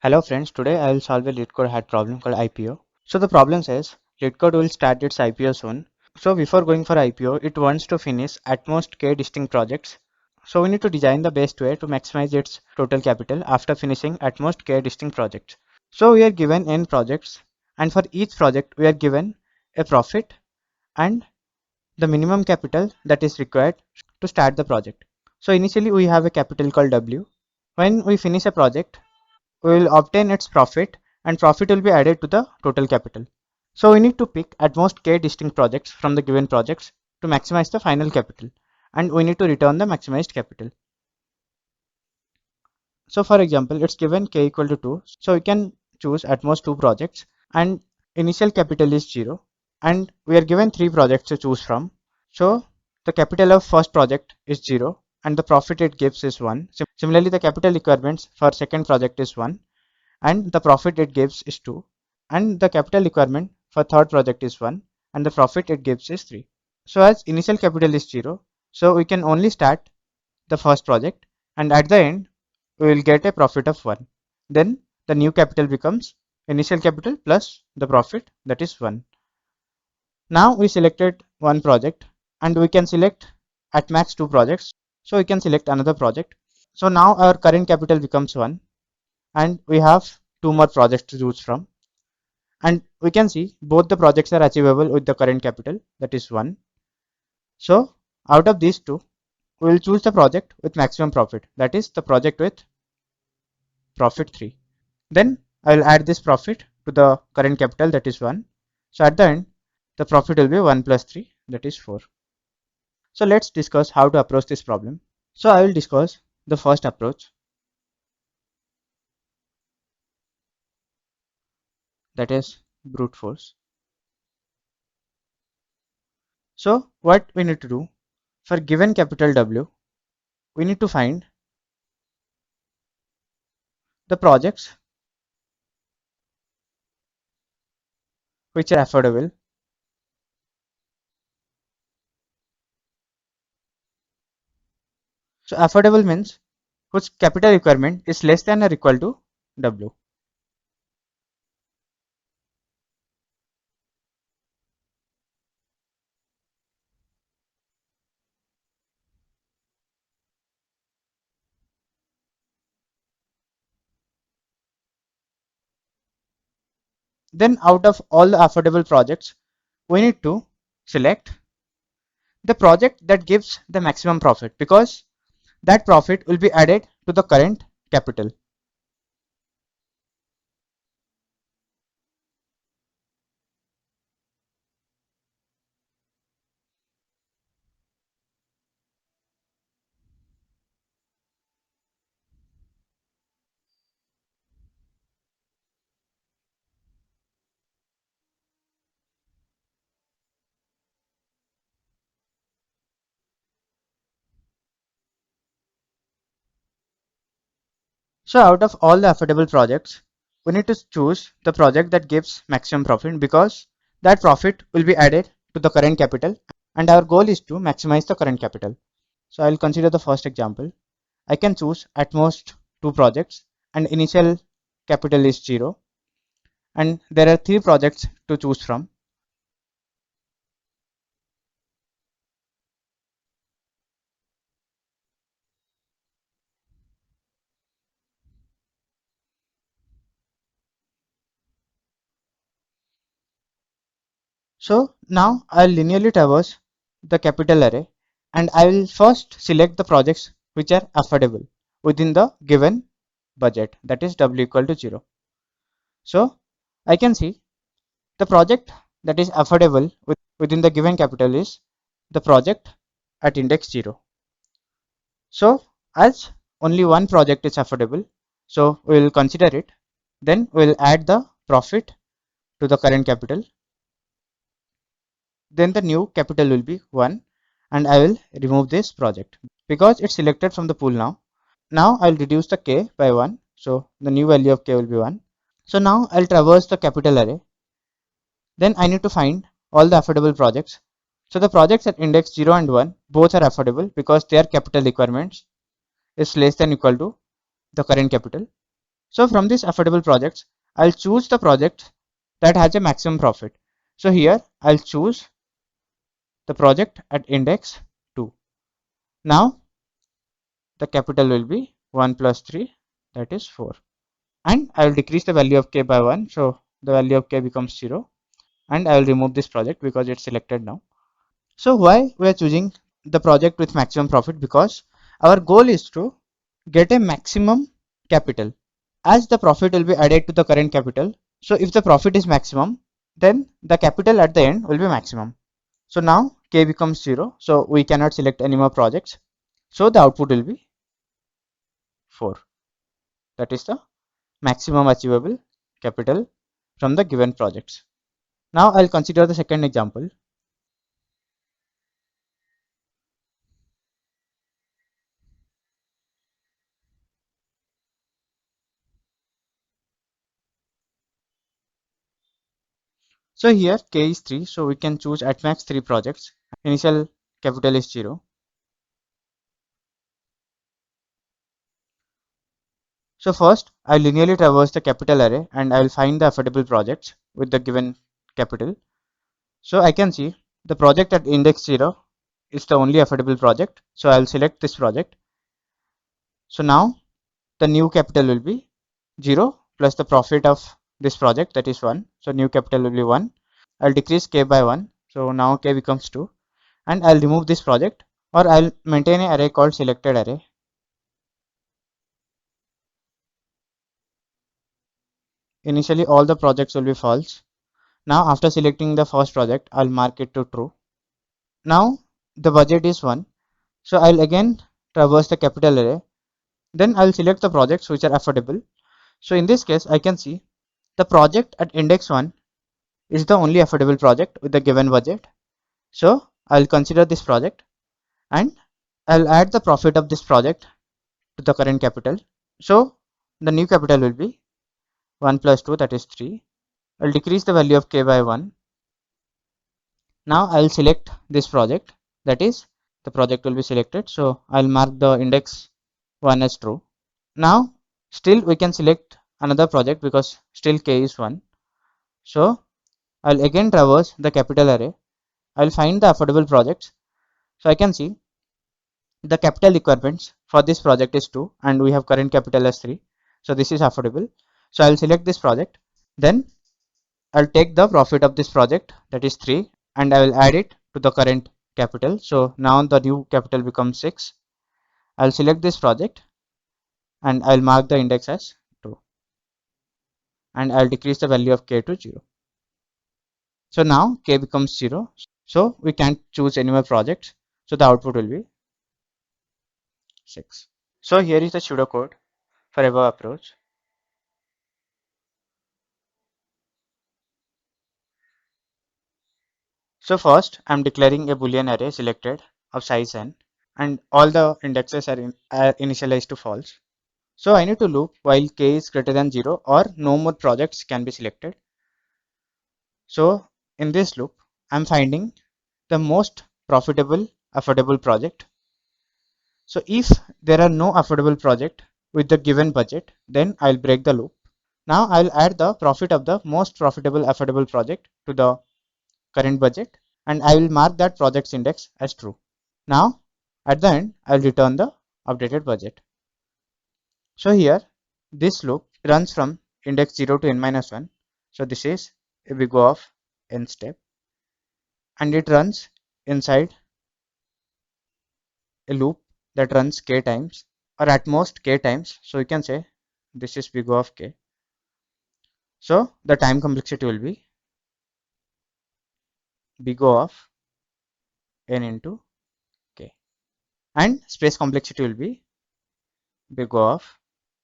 Hello friends, today I will solve a LeetCode hack problem called IPO. So the problem says LeetCode will start its IPO soon. So before going for IPO, it wants to finish at most k distinct projects. So we need to design the best way to maximize its total capital after finishing at most k distinct projects. So we are given n projects, and for each project we are given a profit and the minimum capital that is required to start the project. So initially we have a capital called W. When we finish a project, we will obtain its profit, and profit will be added to the total capital. So we need to pick at most k distinct projects from the given projects to maximize the final capital, and we need to return the maximized capital. So for example, it's given k equal to 2, so we can choose at most 2 projects, and initial capital is 0, and we are given 3 projects to choose from. So the capital of first project is 0 and the profit it gives is 1. Similarly, the capital requirements for second project is 1 and the profit it gives is 2, and the capital requirement for third project is 1 and the profit it gives is 3. So as initial capital is 0, so we can only start the first project, and at the end we will get a profit of 1. Then the new capital becomes initial capital plus the profit, that is 1. Now we selected one project and we can select at max 2 projects, so we can select another project. So now our current capital becomes 1 and we have 2 more projects to choose from, and we can see both the projects are achievable with the current capital, that is 1. So out of these two, we will choose the project with maximum profit, that is the project with profit 3. Then I will add this profit to the current capital, that is 1. So at the end the profit will be 1 plus 3, that is 4. So let's discuss how to approach this problem. So I will discuss the first approach, that is brute force. So what we need to do, for given capital W, we need to find the projects which are affordable. So affordable means whose capital requirement is less than or equal to W. Then out of all the affordable projects, we need to select the project that gives the maximum profit, because that profit will be added to the current capital. So out of all the affordable projects, we need to choose the project that gives maximum profit, because that profit will be added to the current capital, and our goal is to maximize the current capital. So I will consider the first example. I can choose at most 2 projects and initial capital is 0, and there are 3 projects to choose from. So now I'll linearly traverse the capital array, and I will first select the projects which are affordable within the given budget, that is W equal to 0. So I can see the project that is affordable within the given capital is the project at index 0. So as only one project is affordable, so we will consider it. Then we will add the profit to the current capital. Then the new capital will be 1, and I will remove this project because it's selected from the pool now. Now I'll reduce the k by 1, so the new value of k will be 1. So now I'll traverse the capital array. Then I need to find all the affordable projects. So the projects at index 0 and 1 both are affordable because their capital requirements is less than equal to the current capital. So from these affordable projects, I'll choose the project that has a maximum profit. So here I'll choose the project at index 2. Now the capital will be 1 plus 3, that is 4. And I will decrease the value of k by 1, so the value of k becomes 0. And I will remove this project because it's selected now. So why we are choosing the project with maximum profit? Because our goal is to get a maximum capital, as the profit will be added to the current capital. So if the profit is maximum, then the capital at the end will be maximum. So now k becomes 0, so we cannot select any more projects. So the output will be 4. That is the maximum achievable capital from the given projects. Now I'll consider the second example. So here k is 3, so we can choose at max 3 projects. Initial capital is 0. So first I linearly traverse the capital array and I will find the affordable projects with the given capital. So I can see the project at index 0 is the only affordable project. So I will select this project. So now the new capital will be 0 plus the profit of this project, that is 1. So new capital will be 1. I'll decrease k by 1. So now k becomes 2. And I'll remove this project, or I'll maintain an array called selected array. Initially all the projects will be false. Now after selecting the first project, I'll mark it to true. Now the budget is 1. So I'll again traverse the capital array. Then I'll select the projects which are affordable. So in this case, I can see the project at index 1 is the only affordable project with the given budget. So I'll consider this project and I'll add the profit of this project to the current capital. So the new capital will be 1 plus 2, that is 3. I'll decrease the value of k by 1. Now I'll select this project, that is the project will be selected. So I'll mark the index 1 as true. Now still we can select another project because still k is 1. So I'll again traverse the capital array. I'll find the affordable projects. So I can see the capital requirements for this project is 2 and we have current capital as 3. So this is affordable. So I'll select this project. Then I'll take the profit of this project, that is 3, and I will add it to the current capital. So now the new capital becomes 6. I'll select this project and I'll mark the index as 2 and I'll decrease the value of k to 0. So now k becomes 0. So we can't choose any more projects. So the output will be 6. So here is the pseudocode for above approach. So first I'm declaring a boolean array selected of size n and all the indexes are initialized to false. So I need to loop while k is greater than 0 or no more projects can be selected. So in this loop I'm finding the most profitable affordable project. So if there are no affordable project with the given budget, then I'll break the loop. Now I'll add the profit of the most profitable affordable project to the current budget and I will mark that project's index as true. Now at the end I'll return the updated budget. So here this loop runs from index 0 to n minus 1. So this is a big O of n step and it runs inside a loop that runs k times or at most k times. So you can say this is big O of k. So the time complexity will be big O of n into k and space complexity will be big O of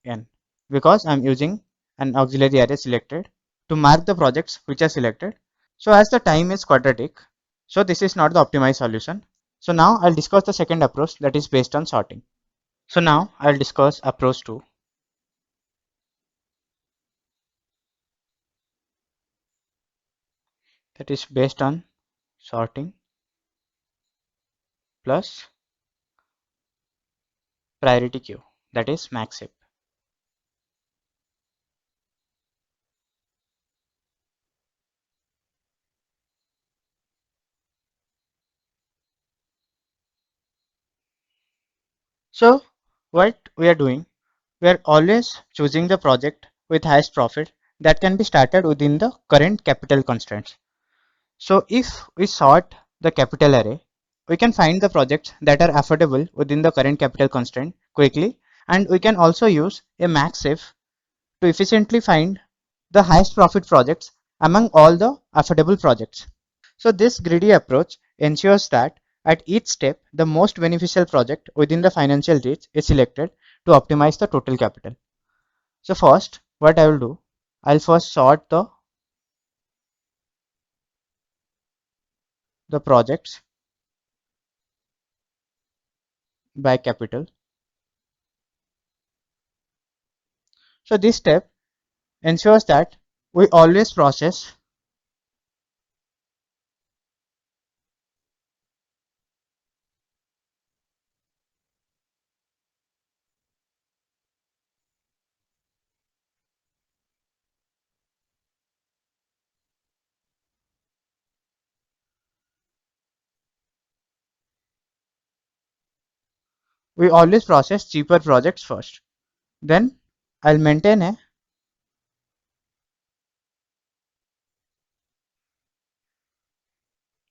n because I'm using an auxiliary array selected to mark the projects which are selected. So as the time is quadratic, so this is not the optimized solution. So now I'll discuss the second approach, that is based on sorting. So now I'll discuss approach 2, that is based on sorting plus priority queue, that is max heap. So what we are doing, we are always choosing the project with highest profit that can be started within the current capital constraints. So if we sort the capital array, we can find the projects that are affordable within the current capital constraint quickly, and we can also use a max if to efficiently find the highest profit projects among all the affordable projects. So this greedy approach ensures that at each step, the most beneficial project within the financial reach is selected to optimize the total capital. So first, what I will do, I'll first sort the projects by capital. So this step ensures that we always process cheaper projects first. Then I'll maintain a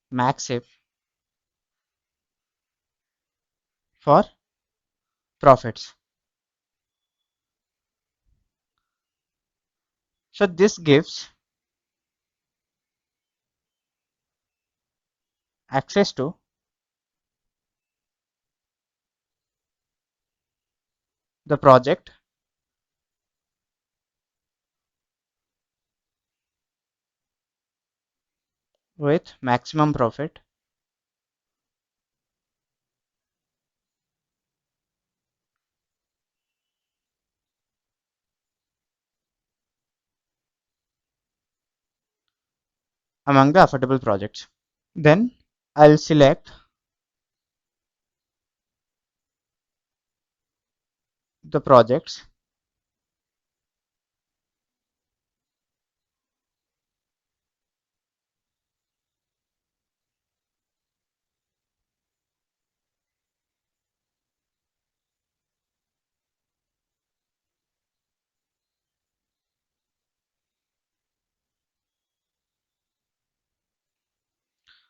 max if for profits. So this gives access to the project with maximum profit among the affordable projects. Then I'll select the projects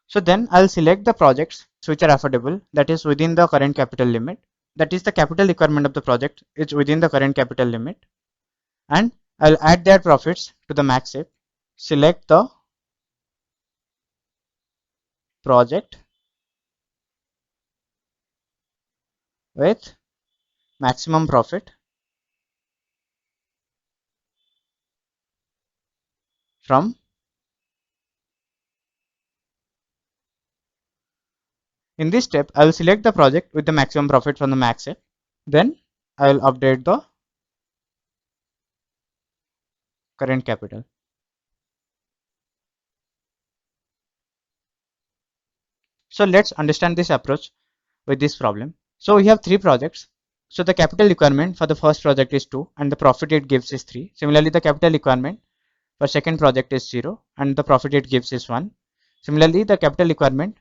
So then I'll select the projects which are affordable, that is within the current capital limit. That is the capital requirement of the project is within the current capital limit, and I'll add their profits to the max if. Select the project with maximum profit from. In this step, I will select the project with the maximum profit from the max if. Then I will update the current capital. So let's understand this approach with this problem. So we have three projects. So the capital requirement for the first project is 2 and the profit it gives is 3. Similarly, the capital requirement for second project is 0 and the profit it gives is 1. Similarly, the capital requirement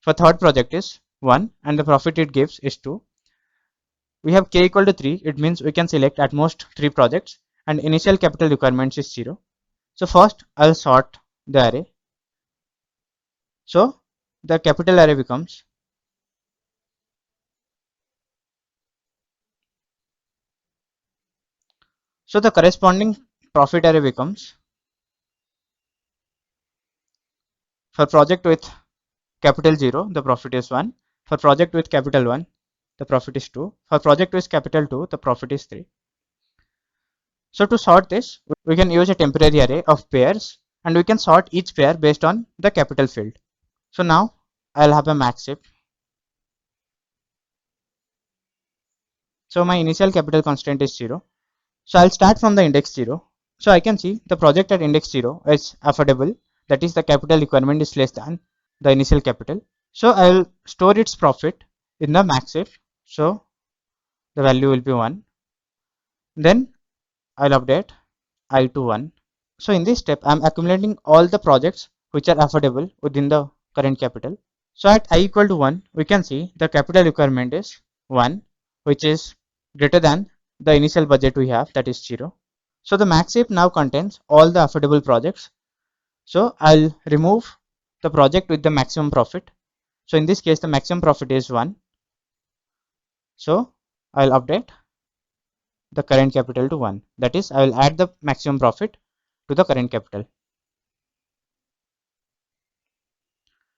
for third project is 1 and the profit it gives is 2. We have k equal to 3. It means we can select at most 3 projects and initial capital requirements is 0. So first I'll sort the array. So the capital array becomes, so the corresponding profit array becomes, for project with capital 0 the profit is 1, for project with capital 1 the profit is 2, for project with capital 2 the profit is 3. So to sort this, we can use a temporary array of pairs and we can sort each pair based on the capital field. So now I'll have a max if. So my initial capital constraint is 0. So I'll start from the index 0. So I can see the project at index 0 is affordable, that is the capital requirement is less than the initial capital. So I'll store its profit in the max if. So the value will be 1. Then I'll update I to 1. So in this step, I'm accumulating all the projects which are affordable within the current capital. So at I equal to 1, we can see the capital requirement is 1 which is greater than the initial budget we have, that is 0. So the max heap now contains all the affordable projects. So I'll remove the project with the maximum profit. So in this case the maximum profit is 1. So I'll update the current capital to 1. That is, I will add the maximum profit to the current capital.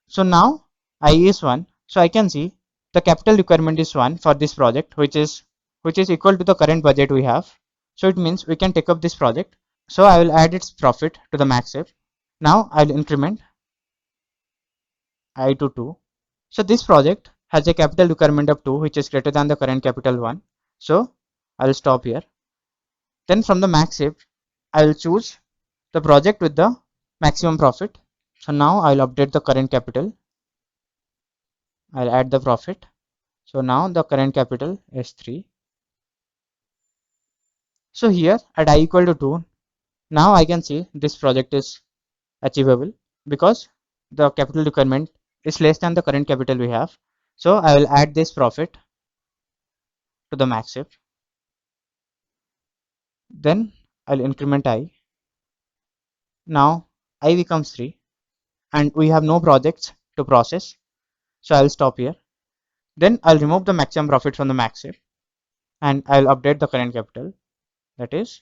So now I is 1. So I can see the capital requirement is 1 for this project, which is equal to the current budget we have. So it means we can take up this project. So I will add its profit to the max heap. Now I'll increment I to 2. So this project has a capital requirement of 2, which is greater than the current capital 1. So I'll stop here. Then from the max heap, I'll choose the project with the maximum profit. So now I'll update the current capital. I'll add the profit. So now the current capital is 3. So here at I equal to 2, now I can see this project is achievable because the capital requirement is less than the current capital we have. So I will add this profit to the max heap. Then I'll increment I. Now I becomes 3 and we have no projects to process. So I'll stop here. Then I'll remove the maximum profit from the max heap and I'll update the current capital, that is,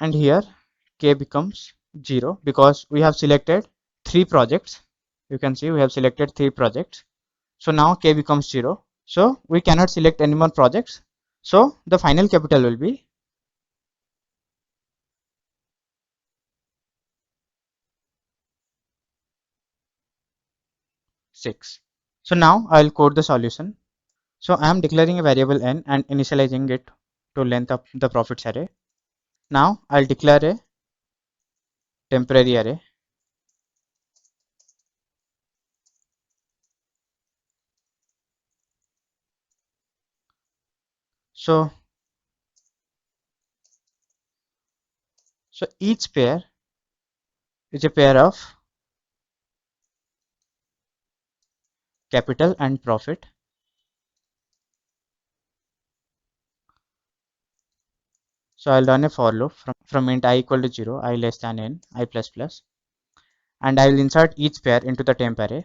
and here k becomes 0 because we have selected 3 projects. You can see we have selected 3 projects. So now k becomes 0. So we cannot select any more projects. So the final capital will be 6. So now I'll code the solution. So I am declaring a variable n and initializing it to length of the profits array. Now I'll declare a temporary array. So each pair is a pair of capital and profit. So I'll run a for loop from int I equal to 0, I less than n, I plus plus, and I will insert each pair into the temp array.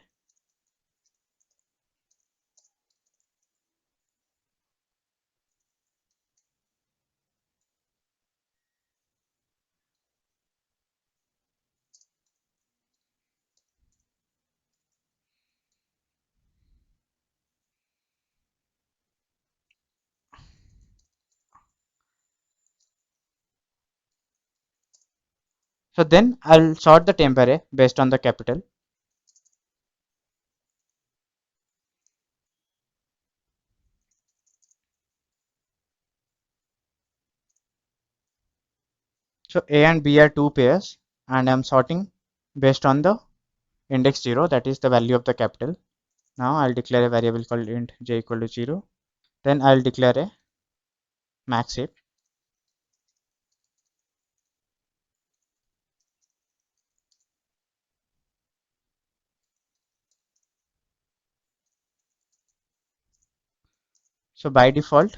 So then I'll sort the temp array based on the capital. So A and B are 2 pairs and I'm sorting based on the index 0, that is the value of the capital. Now I'll declare a variable called int j equal to 0. Then I'll declare a max heap. So by default,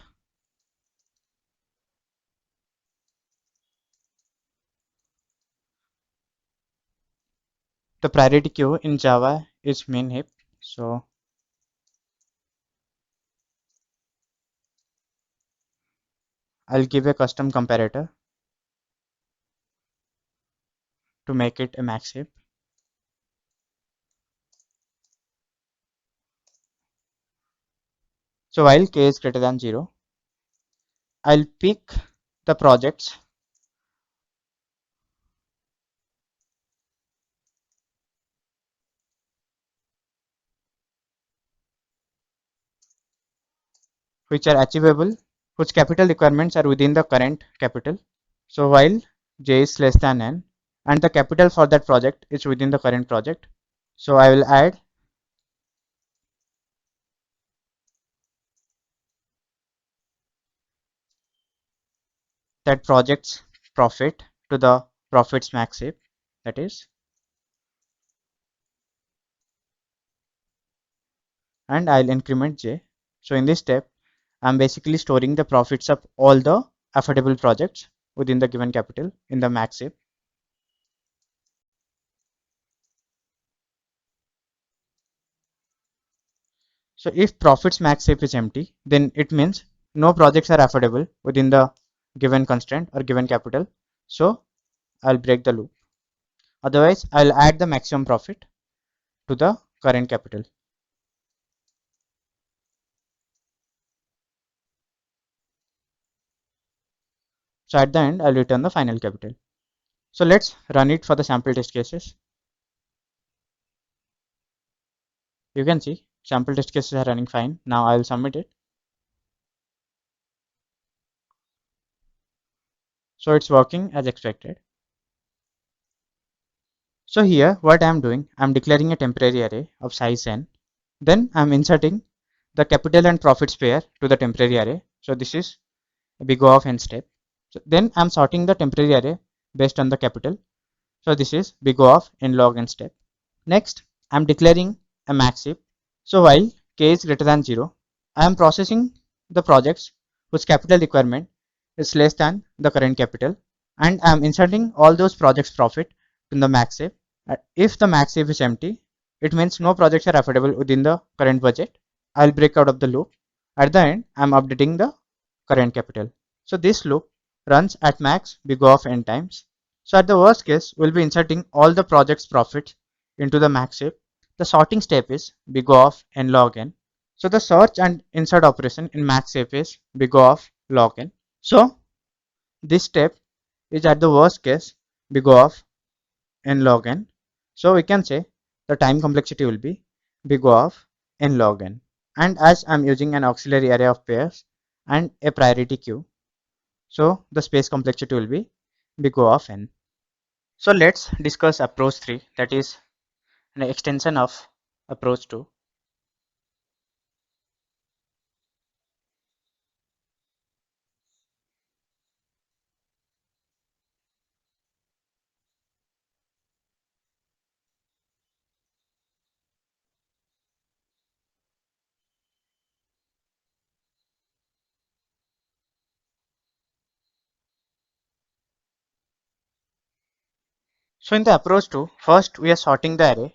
the priority queue in Java is min heap. So I'll give a custom comparator to make it a max heap. So while k is greater than 0, I'll pick the projects which are achievable, whose capital requirements are within the current capital. So while j is less than n and the capital for that project is within the current project, so I will add that project's profit to the profits max heap, that is, and I'll increment j. So in this step, I'm basically storing the profits of all the affordable projects within the given capital in the max heap. So if profits max heap is empty, then it means no projects are affordable within the given constraint or given capital. So I'll break the loop. Otherwise, I'll add the maximum profit to the current capital. So at the end, I'll return the final capital. So let's run it for the sample test cases. You can see sample test cases are running fine. Now I'll submit it. So it's working as expected. So here what I'm doing, I'm declaring a temporary array of size n. Then I'm inserting the capital and profits pair to the temporary array. So this is a big O of n step. So then I'm sorting the temporary array based on the capital. So this is big O of n log n step. Next, I'm declaring a max heap. So while k is greater than 0, I am processing the projects whose capital requirement is less than the current capital, and I am inserting all those projects profit in the max heap. If the max heap is empty, it means no projects are affordable within the current budget. I'll break out of the loop. At the end, I'm updating the current capital. So this loop runs at max big O of n times. So at the worst case, we'll be inserting all the project's profits into the max heap. The sorting step is big O of n log n. So the search and insert operation in max heap is big O of log n. So this step is at the worst case big O of n log n. So we can say the time complexity will be big O of n log n. And as I'm using an auxiliary array of pairs and a priority queue, so the space complexity will be big O of n. So let's discuss approach 3, that is an extension of approach 2. So in the approach 2, first we are sorting the array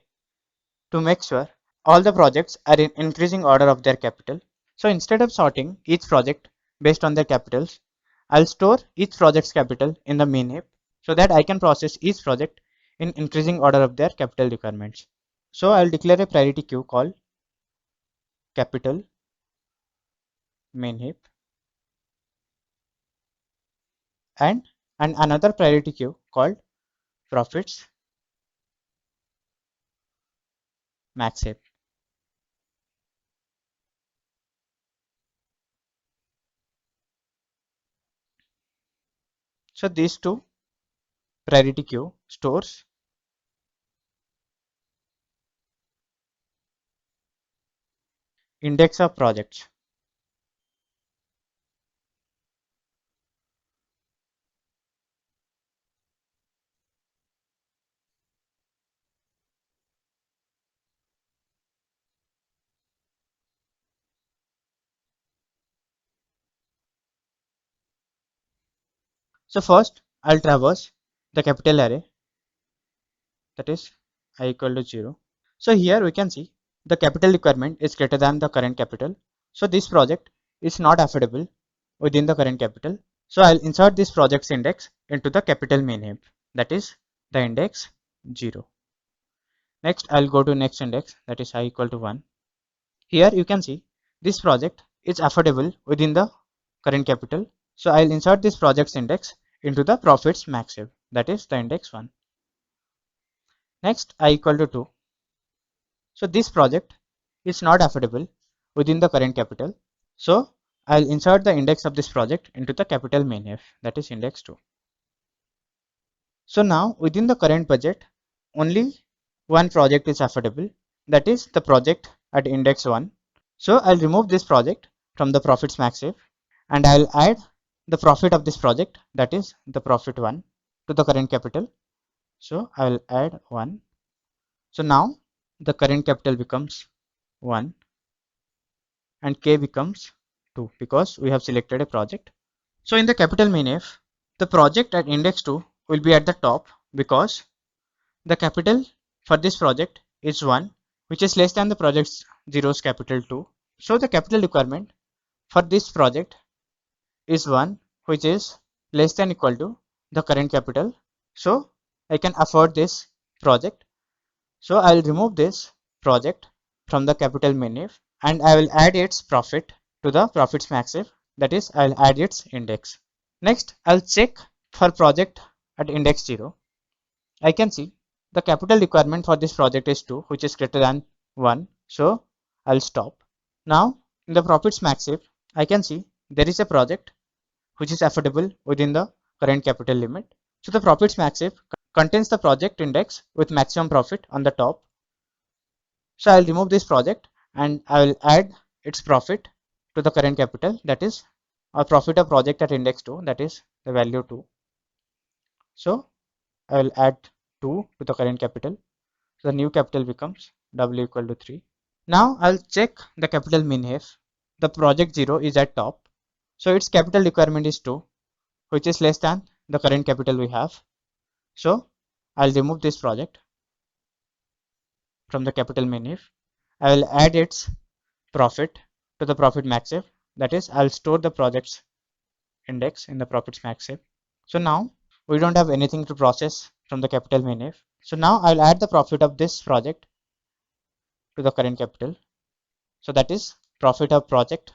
to make sure all the projects are in increasing order of their capital. So instead of sorting each project based on their capitals, I'll store each project's capital in the main heap so that I can process each project in increasing order of their capital requirements. So I'll declare a priority queue called capital main heap and another priority queue called profits max heap. So these two priority queue stores index of projects. So first I'll traverse the capital array, that is I equal to 0. So here we can see the capital requirement is greater than the current capital. So this project is not affordable within the current capital. So I'll insert this project's index into the capital main heap, that is the index 0. Next I'll go to next index, that is I equal to 1. Here you can see this project is affordable within the current capital. So I'll insert this project's index into the profits max heap, that is the index 1. Next I equal to 2. So this project is not affordable within the current capital. So I'll insert the index of this project into the capital main heap, that is index 2. So now within the current budget, only one project is affordable, that is the project at index 1. So I'll remove this project from the profits max heap and I'll add the profit of this project, that is the profit 1, to the current capital. So I'll add 1. So now the current capital becomes 1 and k becomes 2 because we have selected a project. So in the capital main if, the project at index 2 will be at the top because the capital for this project is 1, which is less than the project's zero's capital 2. So the capital requirement for this project is 1, which is less than equal to the current capital. So I can afford this project. So I will remove this project from the capital main if and I will add its profit to the profits max if, that is I will add its index. Next I'll check for project at index 0. I can see the capital requirement for this project is 2, which is greater than 1. So I'll stop. Now in the profits max if, I can see there is a project which is affordable within the current capital limit. So the profits max if contains the project index with maximum profit on the top. So I'll remove this project and I will add its profit to the current capital, that is our profit of project at index 2, that is the value 2. So I will add 2 to the current capital. So the new capital becomes W equal to 3. Now I'll check the capital min if the project 0 is at top. So its capital requirement is 2, which is less than the current capital we have. So I'll remove this project from the capital min if. I will add its profit to the profit max if, that is I'll store the project's index in the profits max if. So now we don't have anything to process from the capital min if. So now I'll add the profit of this project to the current capital. So that is profit of project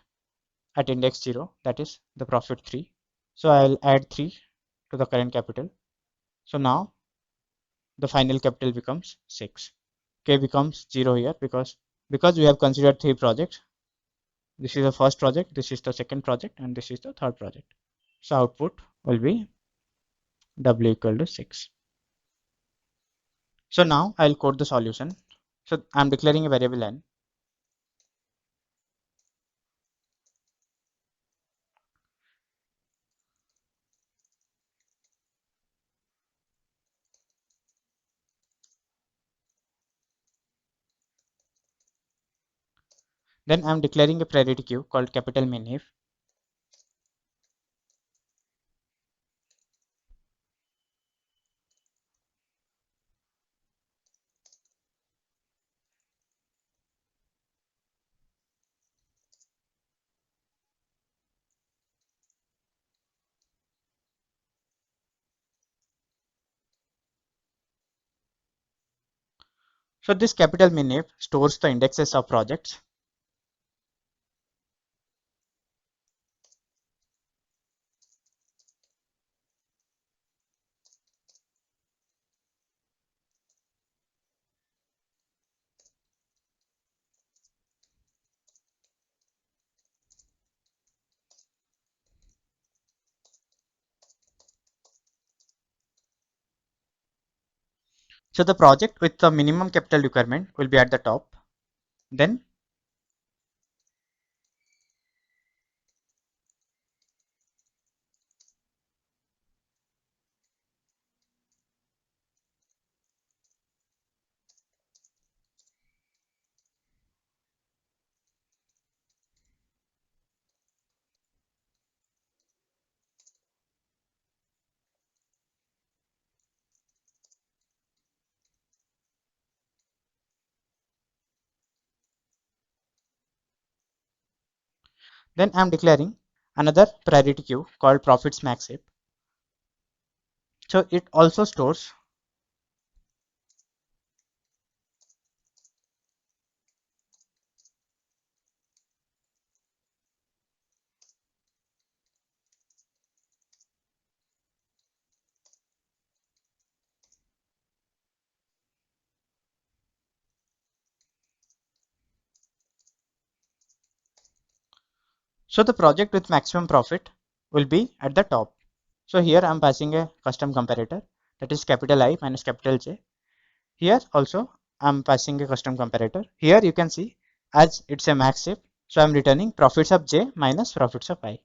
at index 0, that is the profit 3. So I'll add 3 to the current capital. So now the final capital becomes 6. K becomes 0 here because we have considered 3 projects. This is the first project, this is the second project, and this is the third project. So output will be W equal to 6. So now I'll code the solution. So I'm declaring a variable n. Then I'm declaring a priority queue called capital min if. So this capital min if stores the indexes of projects. So the project with the minimum capital requirement will be at the top. Then I'm declaring another priority queue called profits max if. So it also stores so the project with maximum profit will be at the top. So here I'm passing a custom comparator, that is capital I minus capital J. Here also I'm passing a custom comparator. Here you can see as it's a max if, so I'm returning profits of J minus profits of I.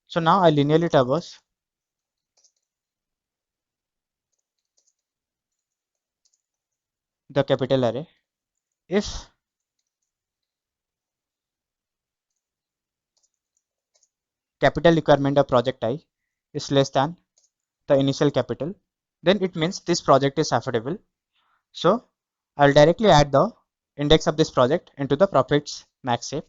So now I linearly traverse the capital array. If capital requirement of project I is less than the initial capital, then it means this project is affordable. So I'll directly add the index of this project into the profits max shape.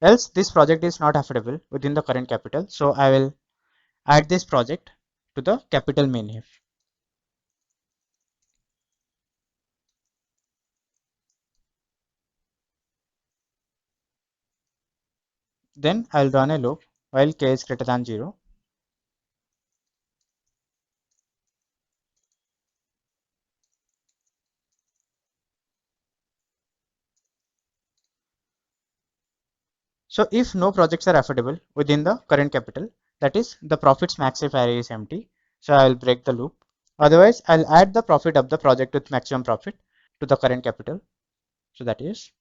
Else this project is not affordable within the current capital. So I will add this project to the capital main heap. Then I'll run a loop while k is greater than 0. So if no projects are affordable within the current capital, that is the profits max if array is empty. So I will break the loop. Otherwise, I'll add the profit of the project with maximum profit to the current capital. So that is,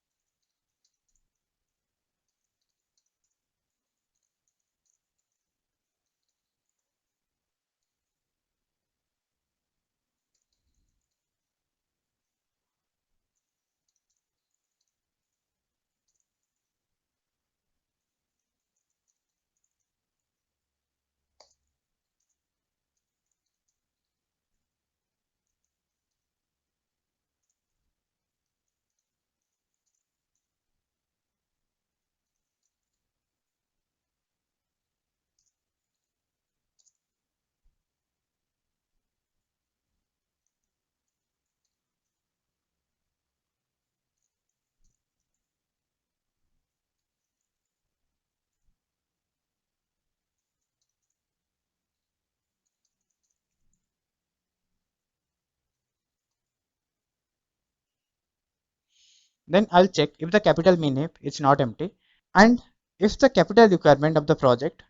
then I'll check if the capital main heap is not empty, and if the capital requirement of the project,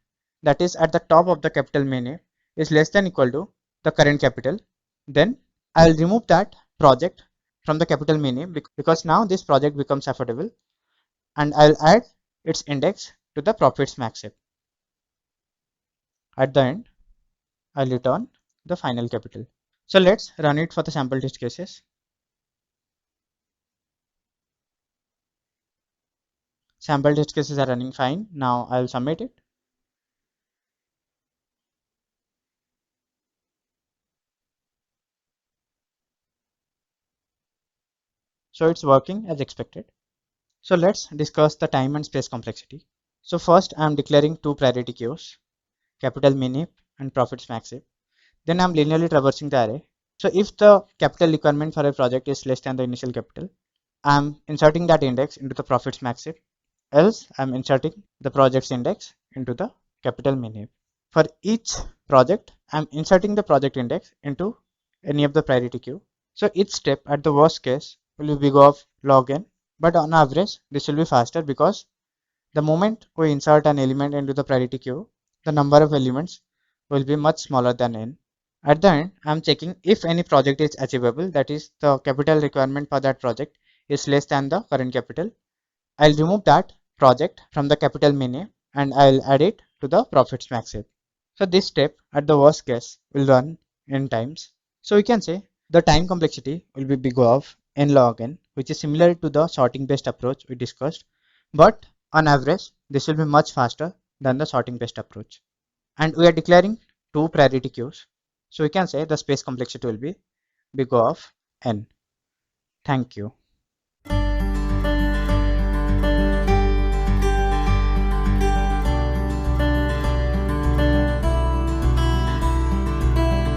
that is at the top of the capital main heap, is less than equal to the current capital, then I'll remove that project from the capital main heap because now this project becomes affordable, and I'll add its index to the profits max heap. At the end, I'll return the final capital. So let's run it for the sample test cases. Sample test cases are running fine. Now I'll submit it. So it's working as expected. So let's discuss the time and space complexity. So first I'm declaring two priority queues, capital min heap and profits max heap. Then I'm linearly traversing the array. So if the capital requirement for a project is less than the initial capital, I'm inserting that index into the profits max heap. Else I'm inserting the project's index into the capital min heap. For each project, I'm inserting the project index into any of the priority queue. So each step at the worst case will be big of log n, but on average this will be faster because the moment we insert an element into the priority queue, the number of elements will be much smaller than n. At the end, I am checking if any project is achievable, that is the capital requirement for that project is less than the current capital. I'll remove that project from the capital menu and I'll add it to the profits max heap. So this step at the worst case will run n times. So we can say the time complexity will be big of n log n, which is similar to the sorting based approach we discussed, but on average this will be much faster than the sorting based approach. And we are declaring two priority queues, so we can say the space complexity will be big of n. Thank you.